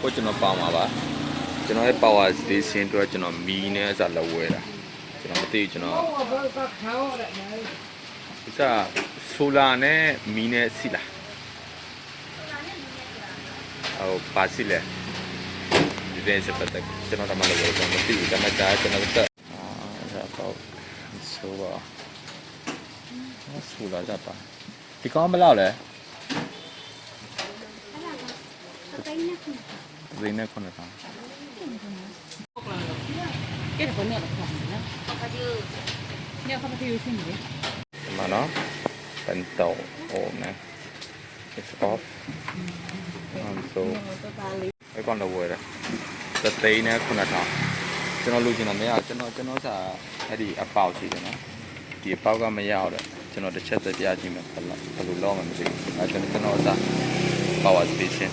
ကိုကျွန်တော်ပေါင်ပါပါကျွန်တော်ရဲ့ power station အတွက်ကျွန်တော်မီးနဲ့အစားလောက်ဝဲတာကျွန်တော်မသိကျွန်တော်ဒီစား solar နဲ့မီးနဲ့စီလားဟိုပါစီလဲဒီတဲ့စပတ်တက်ကျွန်တော်တမလို့ဝဲကျွန်တော်မသိဘူးဒါမှဒါကျွန်တော်တက်ဒါပေါ့ဆိုပါsolar ကြပါဒီကောင်မလောက်လဲသိနေခုနကကဲတော့เนี่ยတော့နော်เนี่ยเขาไปอยู่ที่ไหนมาเนาะเป็นโตโอ้นะ it's off so ไอ้ก่อนเราเว้ยแต่ตีเนี่ยคุณธรรมကျွန်တော်လူချင်တာမရကျွန်တော်စာအဲ့ဒီအပေါက်ရှိတယ်နော်ဒီအပေါက်ကမရတော့ကျွန်တော်တစ်ချက်သက်ပြကြည့်မယ်ဘယ်လိုလောက်မှမသိဘူးအဲ့ကျွန်တော်စာ power station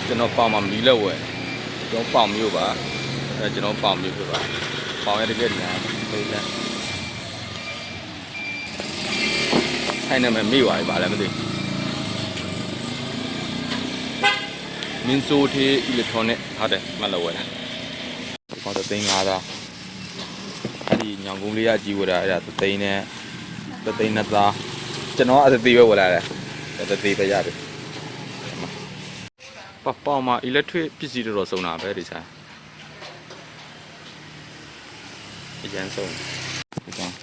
ကျွန်တော်ပေါင်မှာမီးလောက်ဝယ်ကျွန်တော်ပေါင်မျိုးပါအဲကျွန်တော်ပေါင်မျိုးဖြစ်ပါပေါင်ရတဲ့ကညာပြေးလဲဆိုင်နေမှာမိသွားပြီပါလည်းမသိမင်းဆိုတီအီလက်ထရောနစ်ဟုတ်တယ်မလောက်ဝယ်တာဒီကောင်350အဲ့ဒီညောင်ကုန်းလေးကကြီးဝယ်တာအဲ့ဒါ3နဲ့3နဲ့သားကျွန်တော်အသေးပဲဝယ်လာတယ်အသေးပဲရတယ်ပေါင်မှာ electric ပစ္စည်းတော်စုံတာပဲဒီစားအကျန်းဆုံးဒီကောင်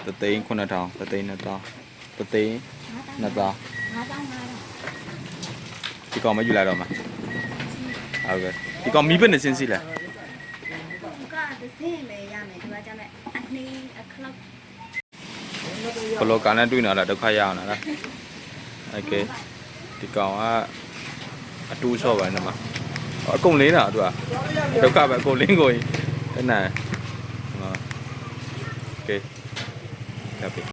3,900 3,200 3,200ဒီကောင်မယူလာတော့မှာဟုတ်ကဲ့ဒီကောင်မီးပဲနေစင်းစီလားကတစ်စင်းပဲရမယ်ဒီကကြမဲ့အနှင်းအခလောက်ဘလော့ကနဲ့တွေ့နေတာဒုက္ခရအောင်လားโอเคဒီကောင်ကအတူဆော့ပါနေမှာအကုန်လင်းတာသူကဒုက္ခပဲအကုန်လင်းကိုတနန်โอเคကပ်ပြီ